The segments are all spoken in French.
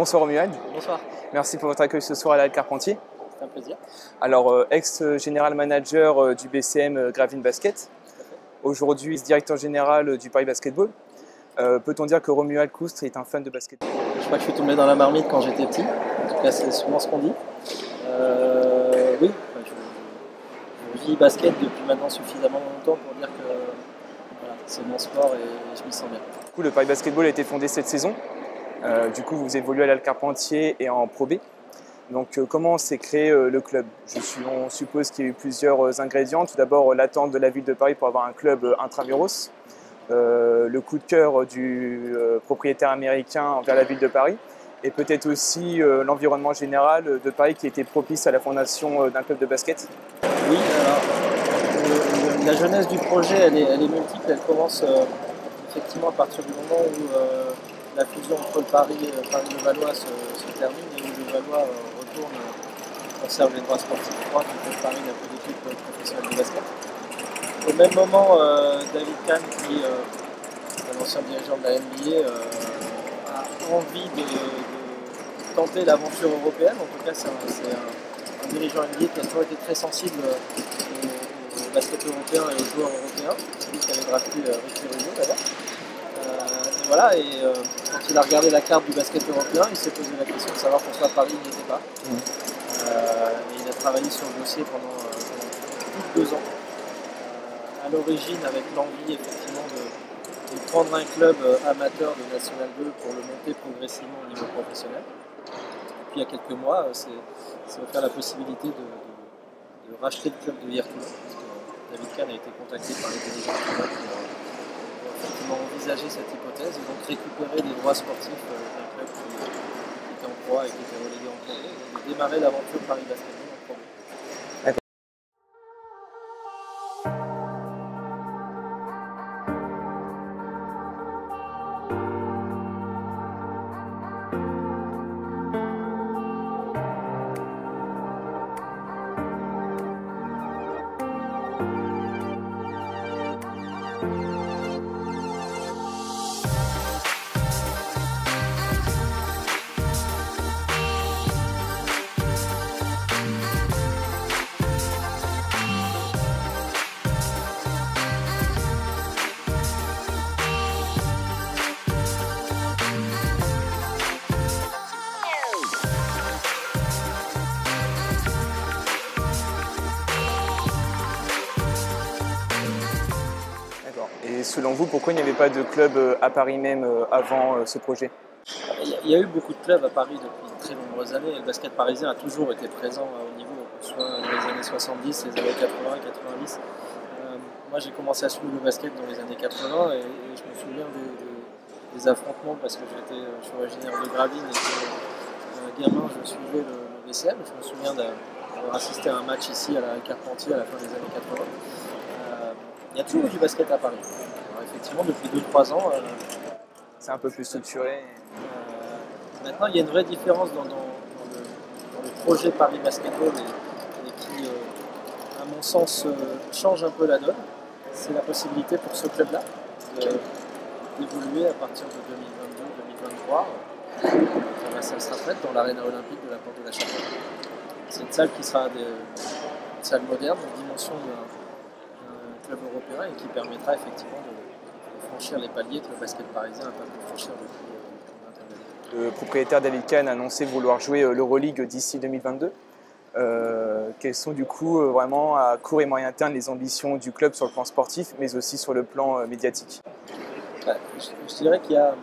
Bonsoir Romuald. Bonsoir. Merci pour votre accueil ce soir à la Halle Carpentier. C'est un plaisir. Alors, ex-général manager du BCM Gravelines Basket, aujourd'hui directeur général du Paris Basketball. Peut-on dire que Romuald Coustre est un fan de basket? Je crois que je suis tombé dans la marmite quand j'étais petit. En tout cas, c'est souvent ce qu'on dit. Oui, je vis basket depuis maintenant suffisamment longtemps pour dire que voilà, c'est mon sport et je m'y sens bien. Du coup, le Paris Basketball a été fondé cette saison. Du coup, vous évoluez à la Halle Carpentier et en Pro B. Donc, comment s'est créé le club? On suppose qu'il y a eu plusieurs ingrédients. Tout d'abord, l'attente de la ville de Paris pour avoir un club intramuros. Le coup de cœur du propriétaire américain envers la ville de Paris. Et peut-être aussi l'environnement général de Paris qui était propice à la fondation d'un club de basket. Oui, alors, la jeunesse du projet, elle est multiple. Elle commence effectivement à partir du moment où la fusion entre le Paris et le Valois se termine et où le Valois retourne, conserve les droits sportifs. Je crois que Paris n'a plus d'équipe professionnelle de basket. Au même moment, David Kahn, qui est un ancien dirigeant de la NBA, a envie de tenter l'aventure européenne. En tout cas, c'est un dirigeant NBA qui a toujours été très sensible au basket européen et aux joueurs européens. C'est lui qui avait drafté Ricky Rubio d'abord. Quand il a regardé la carte du basket européen, il s'est posé la question de savoir pourquoi Paris n'y était pas. Et il a travaillé sur le dossier pendant plus de 2 ans. À l'origine, avec l'envie effectivement de prendre un club amateur de National 2 pour le monter progressivement au niveau professionnel. Puis il y a quelques mois, c'est offert la possibilité de racheter le club de Virtus. David Kahn a été contacté par les dirigeants pour effectivement envisager cette hypothèse et donc récupérer les droits sportifs d'un club qui était en proie et qui était relégué en Pro B, et de démarrer l'aventure Paris Basketball en Pro B. Et selon vous, pourquoi il n'y avait pas de club à Paris même avant ce projet? Il y a eu beaucoup de clubs à Paris depuis de très nombreuses années. Le basket parisien a toujours été présent au niveau, soit dans les années 70, les années 80, 90. Moi, j'ai commencé à suivre le basket dans les années 80 et je me souviens des affrontements parce que je suis originaire de Gravelines et que gamin, je suivais le BCM. Je me souviens d'avoir assisté à un match ici à la Carpentier à la fin des années 80. Il y a toujours eu du basket à Paris. Alors, effectivement, depuis 2-3 ans, c'est un peu plus structuré. Maintenant, il y a une vraie différence dans le projet Paris Basketball et qui, à mon sens, change un peu la donne. C'est la possibilité pour ce club-là d'évoluer à partir de 2022-2023 quand la salle sera prête dans l'aréna olympique de la Porte de la Chapelle. C'est une salle qui sera une salle moderne, de dimension d'un club européen et qui permettra effectivement de franchir les paliers que le basket parisien n'a pas pu franchir depuis une vingtaine d'années. Le propriétaire David Kahn a annoncé vouloir jouer l'Euroleague d'ici 2022. Quelles sont du coup vraiment à court et moyen terme les ambitions du club sur le plan sportif, mais aussi sur le plan médiatique? Je dirais qu'il y a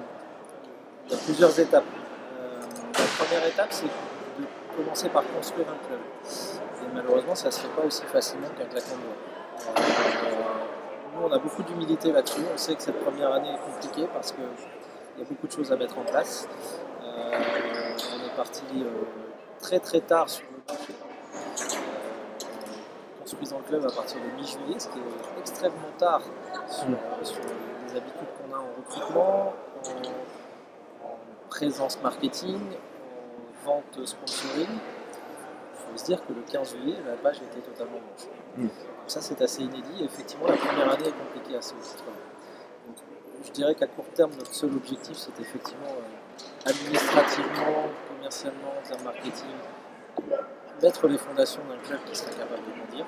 plusieurs étapes. La première étape, c'est de commencer par construire un club. Et malheureusement, ça ne se fait pas aussi facilement qu'un claquement de doigts. Nous, on a beaucoup d'humilité là-dessus. On sait que cette première année est compliquée parce qu'il y a beaucoup de choses à mettre en place. On est parti très très tard sur le marché. Construisant le club à partir de mi-juillet, ce qui est extrêmement tard sur les habitudes qu'on a en recrutement, en présence marketing, en vente sponsoring. Il faut se dire que le 15 juillet, la page était totalement blanche. Ça, c'est assez inédit. Et effectivement, la première année est compliquée à ce titre-là. Donc, je dirais qu'à court terme, notre seul objectif, c'est effectivement administrativement, commercialement, en termes marketing, mettre les fondations d'un club qui serait capable de grandir.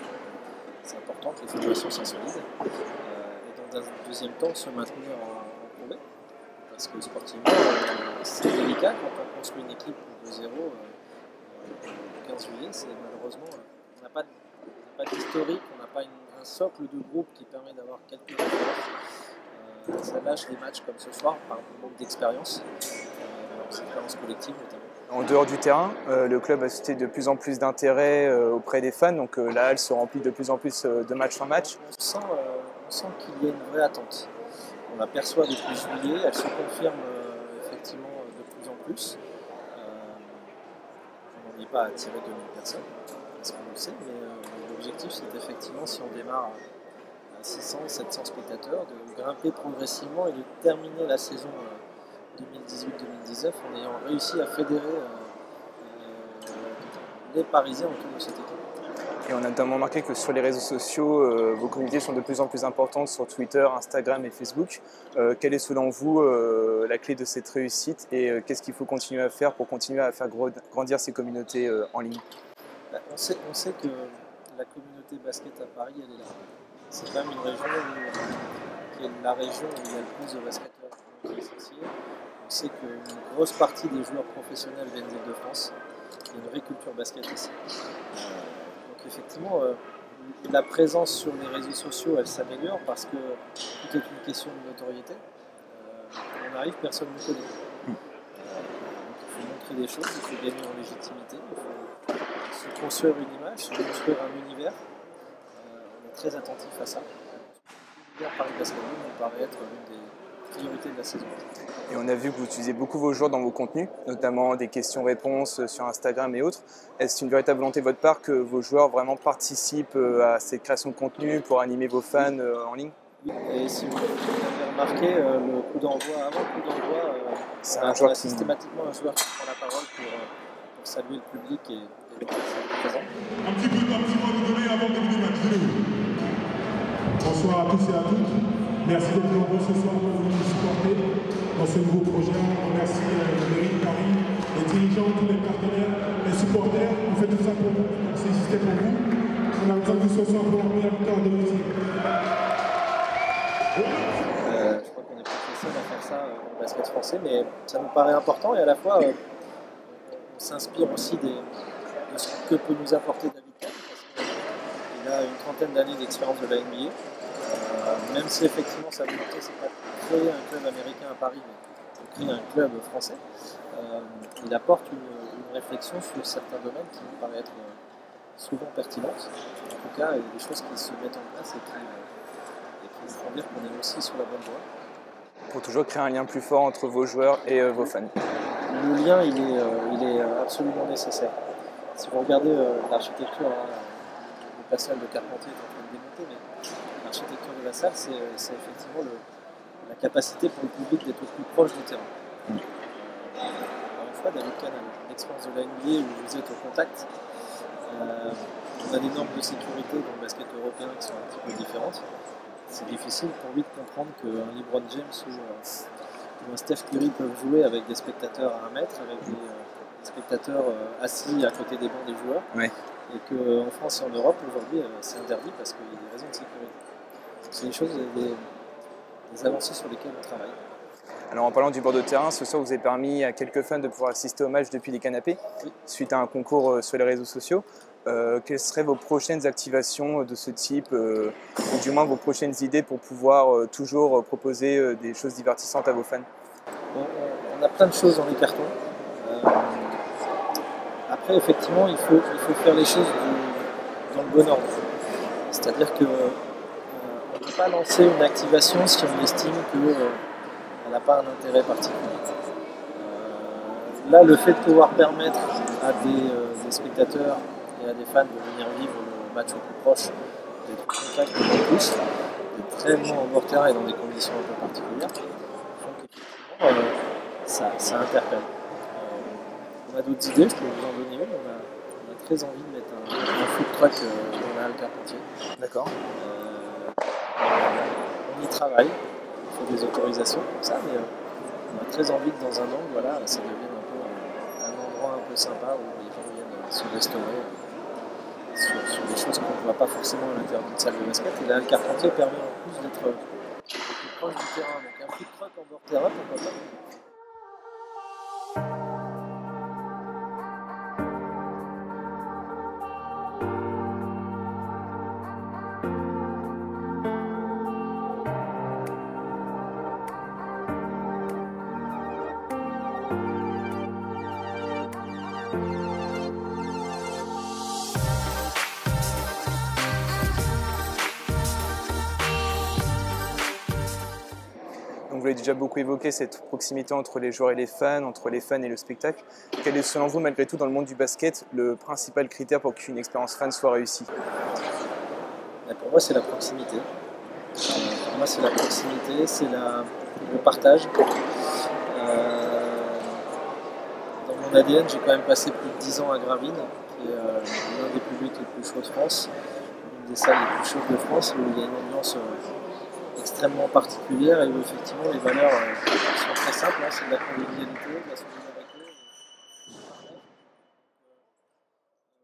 C'est important que les fondations soient solides. Et dans un deuxième temps, se maintenir en Pro B. Parce que sportivement, c'est délicat quand on construit une équipe de zéro le 15 juillet. Malheureusement, on n'a pas d'historique, on n'a pas un socle de groupe qui permet d'avoir quelques références. Ça lâche des matchs comme ce soir par manque d'expérience, d'expérience collective notamment. En dehors du terrain, le club a suscité de plus en plus d'intérêt auprès des fans, donc la halle se remplit de plus en plus de match en match. On sent qu'il y a une vraie attente. On l'aperçoit depuis juillet, elle se confirme effectivement de plus en plus. On n'en est pas à tirer 2000 personnes, parce qu'on le sait, mais l'objectif c'est effectivement, si on démarre à 600, 700 spectateurs, de grimper progressivement et de terminer la saison 2018-2019 en ayant réussi à fédérer les Parisiens autour de cette équipe. Et on a notamment remarqué que sur les réseaux sociaux, vos communautés sont de plus en plus importantes sur Twitter, Instagram et Facebook. Quelle est selon vous la clé de cette réussite et qu'est-ce qu'il faut continuer à faire pour continuer à faire grandir ces communautés en ligne? On sait que la communauté basket à Paris, elle est là. C'est quand même une région qui est la région où il y a le plus de basketteurs licenciés. On sait qu'une grosse partie des joueurs professionnels viennent d'Île-de-France. Il y a une vraie culture basket ici. Donc effectivement, la présence sur les réseaux sociaux, elle s'améliore parce que tout est une question de notoriété. On arrive, personne ne nous connaît. Donc il faut montrer des choses, il faut gagner en légitimité, il faut se construire une image, se construire un univers. On est très attentif à ça. L'univers Paris Basketball nous paraît être l'une des priorités de la saison. Et on a vu que vous utilisez beaucoup vos joueurs dans vos contenus, notamment des questions-réponses sur Instagram et autres. Est-ce une véritable volonté de votre part que vos joueurs vraiment participent à cette création de contenu pour animer vos fans en ligne? Oui, et si vous avez remarqué, le coup d'envoi, avant le coup d'envoi, on a systématiquement un joueur qui prend la parole pour saluer le public et le présent. Un petit mot de donner avant de débuter le match. Bonsoir à tous et à toutes. Merci d'être nombreux ce soir pour nous supporter dans ce nouveau projet. On remercie la mairie de Paris, les dirigeants, tous les partenaires, les supporters. On fait tout ça pour vous, on s'est existé pour vous. On a besoin de ce soir pour la première victoire de l'outil. Je crois qu'on est pas les seuls à faire ça dans le basket français, mais ça nous paraît important et à la fois on s'inspire aussi de ce que peut nous apporter David Kahn, parce qu'il a une trentaine d'années d'expérience de la NBA. Même si effectivement sa volonté c'est pas de créer un club américain à Paris, mais de créer un club français, il apporte une réflexion sur certains domaines qui nous paraissent être souvent pertinentes. En tout cas, il y a des choses qui se mettent en place et qui nous font dire qu'on est aussi sur la bonne voie. Pour toujours créer un lien plus fort entre vos joueurs et vos fans. Le lien, il est absolument nécessaire. Si vous regardez l'architecture, le passage de Carpentier est en train de démonter, mais l'architecture de la salle, c'est effectivement la capacité pour le public d'être au plus proche du terrain. Encore une fois, David Kahn a l'expérience de la NBA où vous êtes au contact. On a des normes de sécurité dans le basket européen qui sont un petit peu différentes. C'est difficile pour lui de comprendre qu'un LeBron James ou un Steph Curry peuvent jouer avec des spectateurs à 1 mètre, avec des spectateurs assis à côté des bancs des joueurs. Ouais. Et qu'en France et en Europe, aujourd'hui, c'est interdit parce qu'il y a des raisons de sécurité. C'est des choses, des avancées sur lesquelles on travaille. Alors en parlant du bord de terrain, ce soir vous avez permis à quelques fans de pouvoir assister au match depuis les canapés, oui, suite à un concours sur les réseaux sociaux. Quelles seraient vos prochaines activations de ce type, ou du moins vos prochaines idées pour pouvoir toujours proposer des choses divertissantes à vos fans? On a plein de choses dans les cartons. Après, effectivement, il faut faire les choses dans le bon ordre. C'est-à-dire qu'on ne peut pas lancer une activation si on estime qu'elle n'a pas un intérêt particulier. Là, le fait de pouvoir permettre à des spectateurs et à des fans de venir vivre le match au plus proche, d'être en contact avec tous, d'être très loin en bord terrain et dans des conditions un peu particulières, font qu'effectivement, ça interpelle. On a d'autres idées, je peux vous en donner une. On a très envie de mettre un food truck dans la halle Carpentier. D'accord. On y travaille, il faut des autorisations comme ça, mais On a très envie que dans un an, voilà, ça devienne un peu un endroit un peu sympa où les gens viennent se restaurer sur des choses qu'on ne voit pas forcément à l'intérieur d'une salle de basket. Et là, le Carpentier permet en plus d'être plus proche du terrain. Donc un food truck en bord terrain, pourquoi pas. Donc vous l'avez déjà beaucoup évoqué, cette proximité entre les joueurs et les fans et le spectacle. Quel est selon vous, malgré tout, dans le monde du basket, le principal critère pour qu'une expérience fan soit réussie? Pour moi, c'est la proximité. Pour moi, c'est la proximité, c'est le partage. Dans mon ADN, j'ai quand même passé plus de 10 ans à Gravine, qui est l'un des publics les plus chauds de France, une des salles les plus chaudes de France, où il y a une ambiance extrêmement particulière et où effectivement les valeurs sont très simples, c'est de la convivialité, de la solidarité.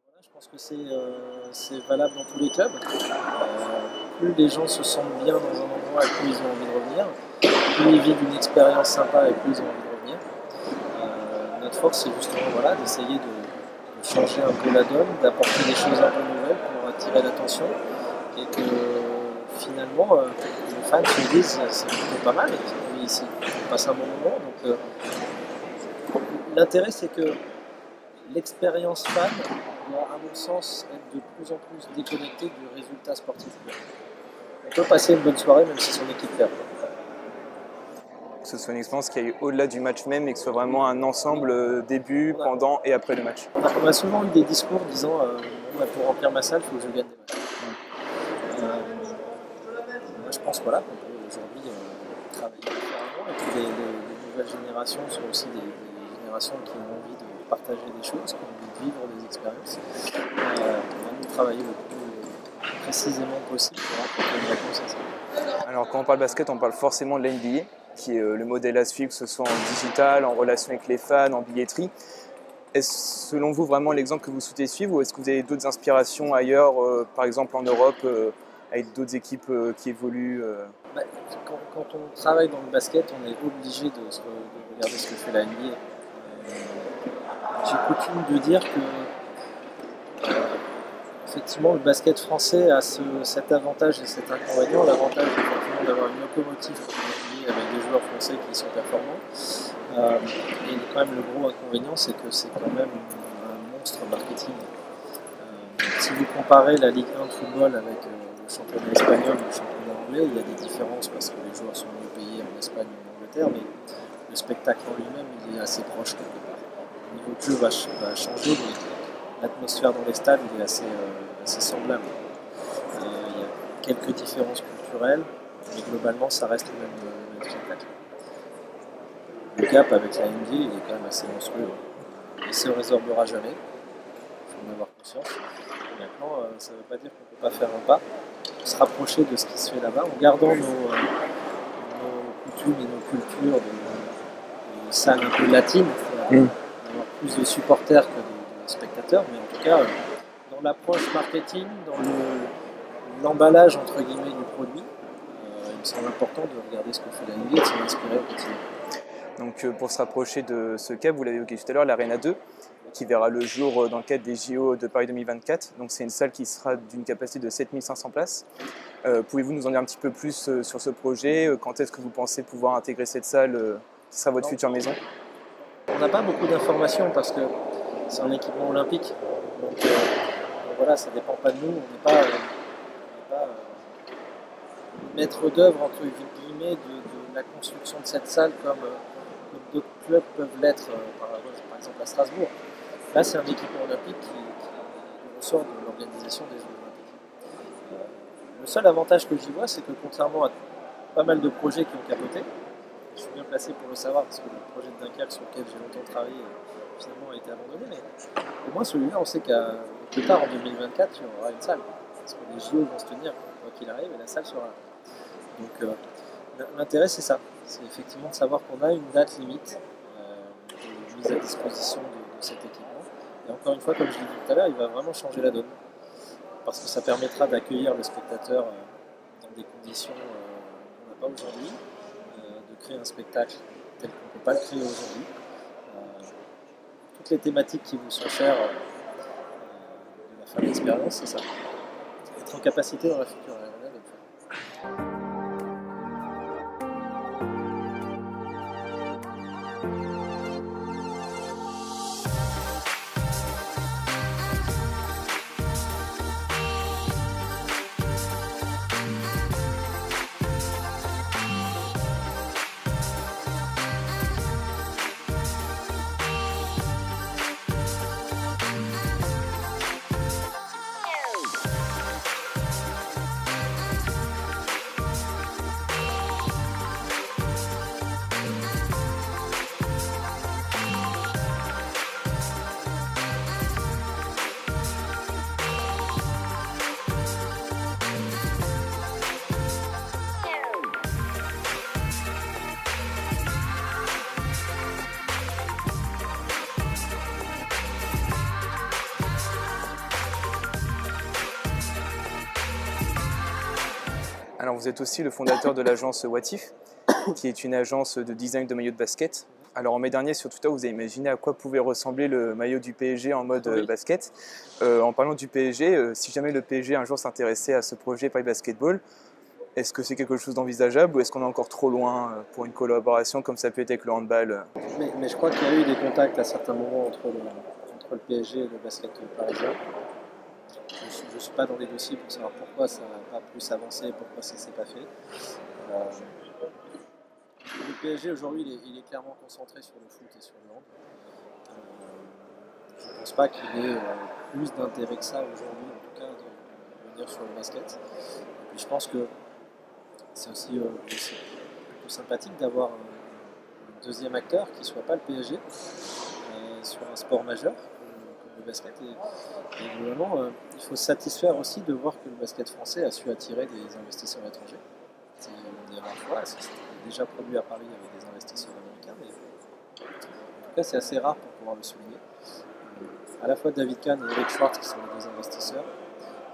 Voilà, je pense que c'est valable dans tous les clubs. Plus les gens se sentent bien dans un endroit et plus ils ont envie de revenir, plus ils vivent une expérience sympa et plus ils ont envie de revenir. Notre force, c'est justement voilà, d'essayer de changer un peu la donne, d'apporter des choses un peu nouvelles pour attirer l'attention et que finalement les fans se disent c'est plutôt pas mal et ici on passe un bon moment. Donc l'intérêt, c'est que l'expérience fan doit, à mon sens, être de plus en plus déconnectée du résultat sportif. On peut passer une bonne soirée même si son équipe perd. Que ce soit une expérience qui aille au-delà du match même et que ce soit vraiment un ensemble début, pendant et après le match. On a souvent eu des discours disant pour remplir ma salle, il faut que je gagne des matchs. Moi je pense voilà, qu'on peut aujourd'hui travailler différemment et que les nouvelles générations sont aussi des générations qui ont envie de partager des choses, qui ont envie de vivre des expériences. On va nous travailler le plus précisément possible pour apporter une réponse à ça. Alors quand on parle basket, on parle forcément de la NBA, qui est le modèle à suivre, que ce soit en digital, en relation avec les fans, en billetterie. Est-ce selon vous vraiment l'exemple que vous souhaitez suivre ou est-ce que vous avez d'autres inspirations ailleurs, par exemple en Europe, avec d'autres équipes qui évoluent Quand on travaille dans le basket, on est obligé de regarder ce que fait la NBA. J'ai coutume de dire que effectivement le basket français a cet avantage et cet inconvénient. L'avantage est d'avoir une locomotive avec des joueurs français qui sont performants. Et quand même le gros inconvénient, c'est que c'est quand même un monstre marketing. Si vous comparez la Ligue 1 de football avec le championnat espagnol ou le championnat anglais, il y a des différences parce que les joueurs sont mieux payés en Espagne ou en Angleterre, mais le spectacle en lui-même il est assez proche quelque part. Le niveau de jeu va changer, mais l'atmosphère dans les stades il est assez semblable. Il y a quelques différences culturelles, mais globalement ça reste le même spectacle. Le gap avec la NBA il est quand même assez monstrueux. Il ne se résorbera jamais, il faut en avoir conscience. Maintenant, ça ne veut pas dire qu'on ne peut pas faire un pas, se rapprocher de ce qui se fait là-bas en gardant nos coutumes et nos cultures de salles un peu latines, d'avoir plus de supporters que de spectateurs, mais en tout cas, dans l'approche marketing, dans l'emballage entre guillemets du produit, il me semble important de regarder ce que fait la NBA et de s'en inspirer au quotidien. Donc pour se rapprocher de ce cap, vous l'avez évoqué tout à l'heure, l'Arena 2, qui verra le jour dans le cadre des JO de Paris 2024. Donc c'est une salle qui sera d'une capacité de 7500 places. Pouvez-vous nous en dire un petit peu plus sur ce projet? Quand est-ce que vous pensez pouvoir intégrer cette salle qui sera votre future maison? On n'a pas beaucoup d'informations parce que c'est un équipement olympique. Donc voilà, ça ne dépend pas de nous. On n'est pas maître d'œuvre entre guillemets de la construction de cette salle comme d'autres clubs peuvent l'être, par exemple à Strasbourg. Là, c'est un équipement olympique qui ressort de l'organisation des Jeux olympiques. Le seul avantage que j'y vois, c'est que contrairement à pas mal de projets qui ont capoté, je suis bien placé pour le savoir parce que le projet de Dunkerque sur lequel j'ai longtemps travaillé finalement a été abandonné, mais au moins celui-là, on sait qu'à plus tard en 2024, il y aura une salle. Parce que les JO vont se tenir quoi qu'il arrive et la salle sera là. Donc L'intérêt, c'est ça. C'est effectivement de savoir qu'on a une date limite de mise à disposition de cet équipement. Et encore une fois, comme je l'ai dit tout à l'heure, il va vraiment changer la donne. Parce que ça permettra d'accueillir le spectateur dans des conditions qu'on n'a pas aujourd'hui, de créer un spectacle tel qu'on ne peut pas le créer aujourd'hui. Toutes les thématiques qui vous sont chères de la fin de l'expérience, c'est ça. Être en capacité dans la future arena de le faire. Alors vous êtes aussi le fondateur de l'agence Watif, qui est une agence de design de maillots de basket. Alors en mai dernier sur Twitter, vous avez imaginé à quoi pouvait ressembler le maillot du PSG en mode basket. En parlant du PSG, si jamais le PSG un jour s'intéressait à ce projet Paris Basketball, est-ce que c'est quelque chose d'envisageable ou est-ce qu'on est encore trop loin pour une collaboration comme ça peut être avec le handball? Mais je crois qu'il y a eu des contacts à certains moments entre le PSG et le basket parisien. Je ne suis pas dans les dossiers pour savoir pourquoi ça n'a pas plus avancé, pourquoi ça ne s'est pas fait. Le PSG aujourd'hui, il est clairement concentré sur le foot et sur le hand. Je ne pense pas qu'il ait plus d'intérêt que ça aujourd'hui, en tout cas, de venir sur le basket. Et puis je pense que c'est aussi plutôt sympathique d'avoir un deuxième acteur qui ne soit pas le PSG sur un sport majeur comme le basket. Et globalement, il faut se satisfaire aussi de voir que le basket français a su attirer des investisseurs étrangers. C'est une des rares fois, c'est déjà produit à Paris avec des investisseurs américains, mais en tout cas c'est assez rare pour pouvoir le souligner. À la fois David Kahn et Eric Schwartz, qui sont les deux investisseurs,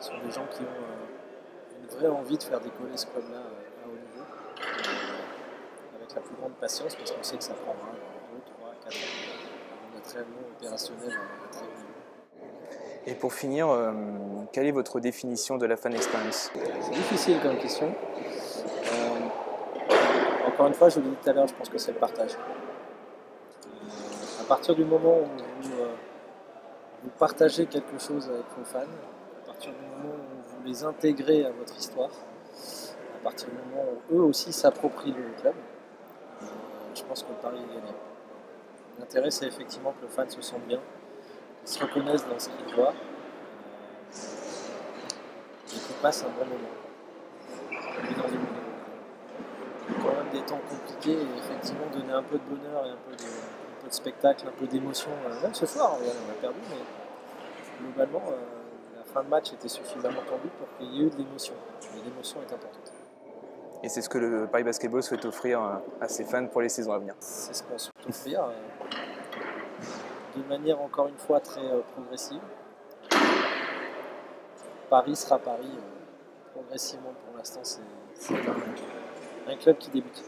sont des gens qui ont une vraie envie de faire décoller ce club-là à haut niveau, avec la plus grande patience, parce qu'on sait que ça prendra 2, 3, 4 ans avant d'être réellement opérationnel à très haut niveau. Et pour finir, quelle est votre définition de la fan experience? C'est difficile comme question. Encore une fois, je vous l'ai dit tout à l'heure, je pense que c'est le partage. À partir du moment où vous partagez quelque chose avec vos fans, à partir du moment où vous les intégrez à votre histoire, à partir du moment où eux aussi s'approprient le club, je pense que le pari est gagné. L'intérêt, c'est effectivement que le fan se sente bien, qu'ils se reconnaissent dans ce qu'ils voient et qu'ils passent un bon moment. Mais dans quand même des temps compliqués et effectivement donner un peu de bonheur et un peu de spectacle, un peu d'émotion. Même ce soir, on a perdu, mais globalement, la fin de match était suffisamment tendue pour qu'il y ait eu de l'émotion. Et l'émotion est importante. Et c'est ce que le Paris Basketball souhaite offrir à ses fans pour les saisons à venir. C'est ce qu'on souhaite offrir, de manière encore une fois très progressive. Paris sera Paris progressivement pour l'instant, c'est un club qui débute.